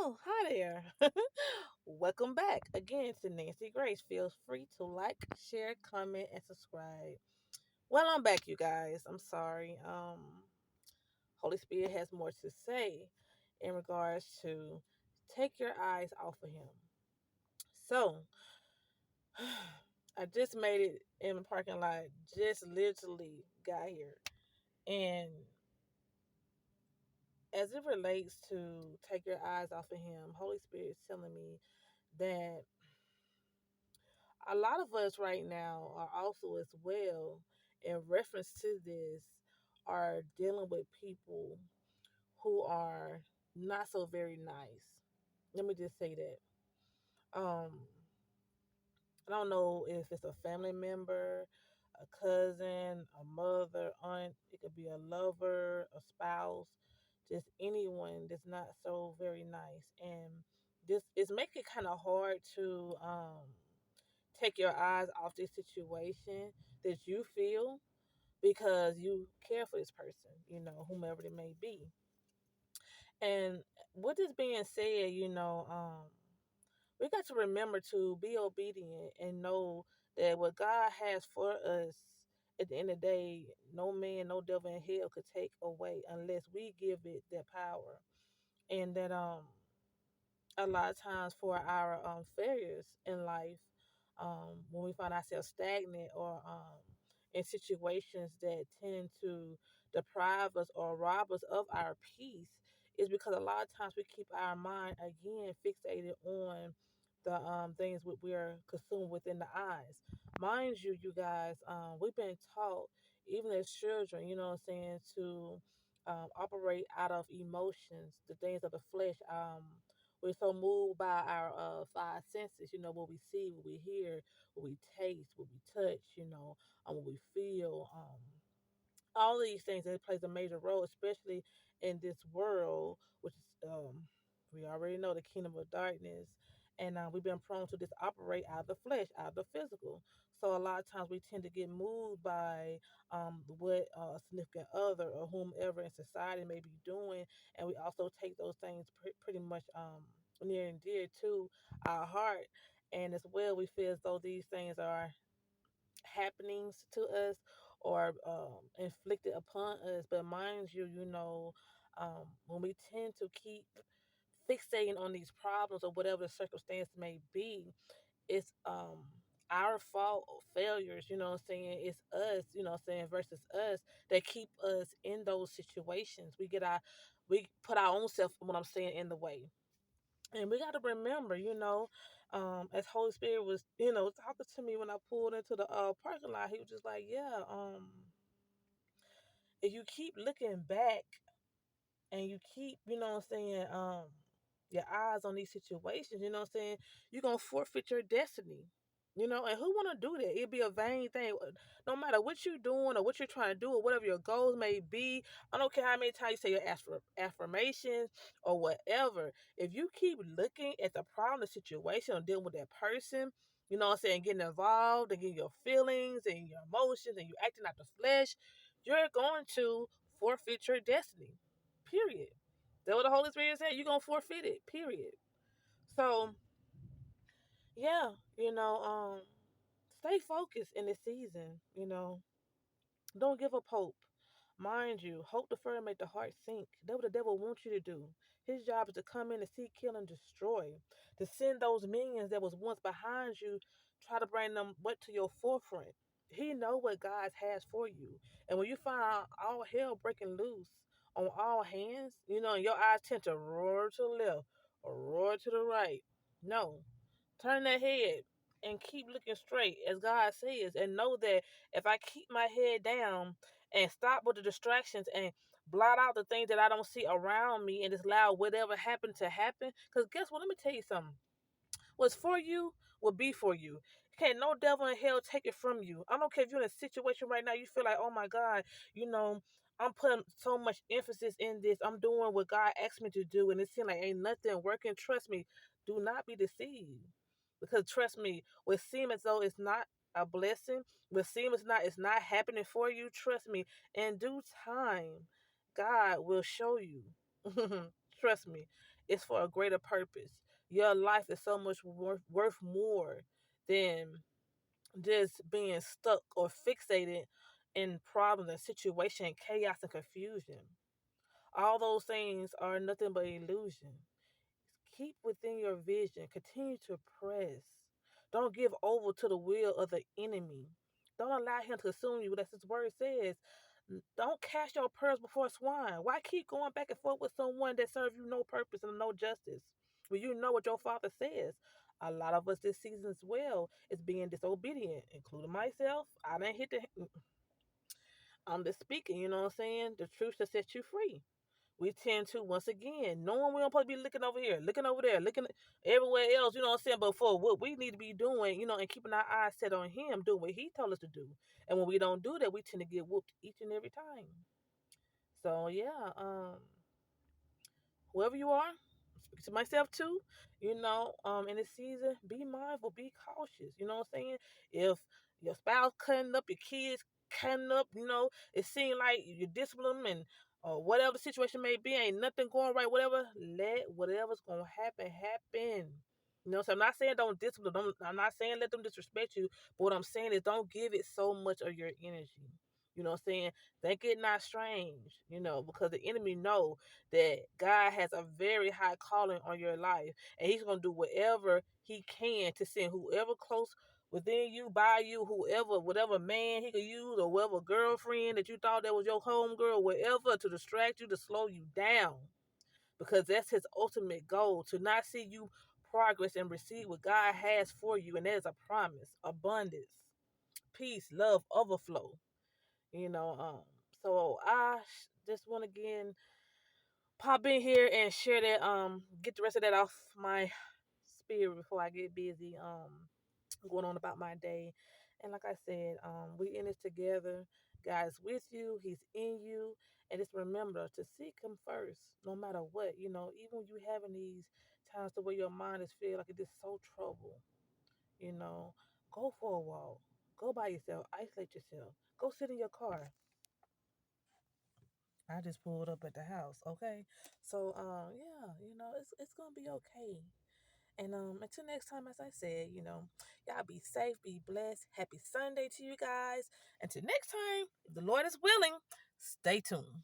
Oh, hi there. Welcome back again to Nancy Grace. Feel free to like, share, comment, and subscribe. Well, I'm back, you guys. I'm sorry. Holy Spirit has more to say in regards to take your eyes off of Him. So, I just made it in the parking lot. Just literally got here, and as it relates to take your eyes off of Him, Holy Spirit is telling me that a lot of us right now are also as well in reference to this are dealing with people who are not so very nice. Let me just say that. I don't know if it's a family member, a cousin, a mother, aunt, it could be a lover, a spouse, just anyone that's not so very nice. And this is making it kind of hard to take your eyes off this situation that you feel because you care for this person, whomever it may be. And with this being said, we got to remember to be obedient and know that what God has for us at the end of the day, no man, no devil in hell could take away unless we give it that power. And that a lot of times for our failures in life, when we find ourselves stagnant or in situations that tend to deprive us or rob us of our peace, is because a lot of times we keep our mind again fixated on the things we are consumed within the eyes. Mind you, you guys, we've been taught, even as children, to operate out of emotions, the things of the flesh. We're so moved by our five senses, what we see, what we hear, what we taste, what we touch, what we feel. All these things, it plays a major role, especially in this world, which is we already know the kingdom of darkness, and we've been prone to just operate out of the flesh, out of the physical. So a lot of times we tend to get moved by what a significant other or whomever in society may be doing, and we also take those things pretty much near and dear to our heart. And as well, we feel as though these things are happenings to us or inflicted upon us. But mind you, when we tend to keep fixating on these problems or whatever the circumstance may be, it's our fault or failures, it's us, versus us that keep us in those situations. We put our own self, what I'm saying, in the way. And we got to remember, as Holy Spirit was, talking to me when I pulled into the parking lot, he was just like, yeah, if you keep looking back and you keep, your eyes on these situations, you're going to forfeit your destiny. And who want to do that? It'd be a vain thing. No matter what you're doing or what you're trying to do or whatever your goals may be, I don't care how many times you say your affirmations or whatever. If you keep looking at the problem, the situation, or dealing with that person, getting involved and getting your feelings and your emotions and you acting out the flesh, you're going to forfeit your destiny. Period. That's what the Holy Spirit said. You're going to forfeit it. Period. So, yeah, stay focused in this season, don't give up hope. Mind you, hope deferred make the heart sink. That's what the devil wants you to do. His job is to come in and seek, kill, and destroy. To send those minions that was once behind you, try to bring them what to your forefront. He know what God has for you. And when you find out all hell breaking loose on all hands, and your eyes tend to roar to the left or roar to the right. No. Turn that head and keep looking straight as God says, and know that if I keep my head down and stop with the distractions and blot out the things that I don't see around me and just allow whatever happened to happen, because guess what? Let me tell you something. What's for you will be for you. Can't no devil in hell take it from you. I don't care if you're in a situation right now, you feel like, oh my God, I'm putting so much emphasis in this. I'm doing what God asked me to do, and it seems like ain't nothing working. Trust me, do not be deceived. Because trust me, what seems as though it's not a blessing, what seems it's not happening for you, trust me, in due time, God will show you. Trust me. it's for a greater purpose. Your life is so much worth more than just being stuck or fixated in problems and situation, chaos and confusion. All those things are nothing but illusion. Keep within your vision. Continue to press. Don't give over to the will of the enemy. Don't allow him to consume you. That's his word says. Don't cast your pearls before swine. Why keep going back and forth with someone that serves you no purpose and no justice? Well, you know what your father says. A lot of us this season as well is being disobedient, including myself. I didn't hit the. I'm just speaking. You know what I'm saying? The truth shall set you free. We tend to, once again, knowing we don't supposed to be looking over here, looking over there, looking everywhere else, you know what I'm saying? But for what we need to be doing, and keeping our eyes set on him, doing what he told us to do. And when we don't do that, we tend to get whooped each and every time. So yeah, whoever you are, speak to myself too, in this season, be mindful, be cautious. You know what I'm saying? If your spouse cutting up, your kids cutting up, it seems like you discipline them and or whatever the situation may be, ain't nothing going right, whatever, let whatever's gonna happen. So I'm not saying don't discipline them. I'm not saying let them disrespect you, but what I'm saying is don't give it so much of your energy. You know what I'm saying? Think it not strange, because the enemy know that God has a very high calling on your life, and He's gonna do whatever He can to send whoever close within you, by you, whoever, whatever man He could use, or whatever girlfriend that you thought that was your home girl, whatever, to distract you, to slow you down, because that's His ultimate goal, to not see you progress and receive what God has for you, and there's a promise, abundance, peace, love, overflow. You know, um, so I just want to again pop in here and share that, get the rest of that off my spirit before I get busy, going on about my day. And like I said, we in this together. God's with you, He's in you. And just remember to seek Him first, no matter what. Even when you having these times to where your mind is feel like it's just so troubled, you know, go for a walk. Go by yourself, isolate yourself. Go sit in your car. I just pulled up at the house, okay? So, yeah, it's gonna be okay. And until next time, as I said, y'all be safe, be blessed. Happy Sunday to you guys. Until next time, if the Lord is willing, stay tuned.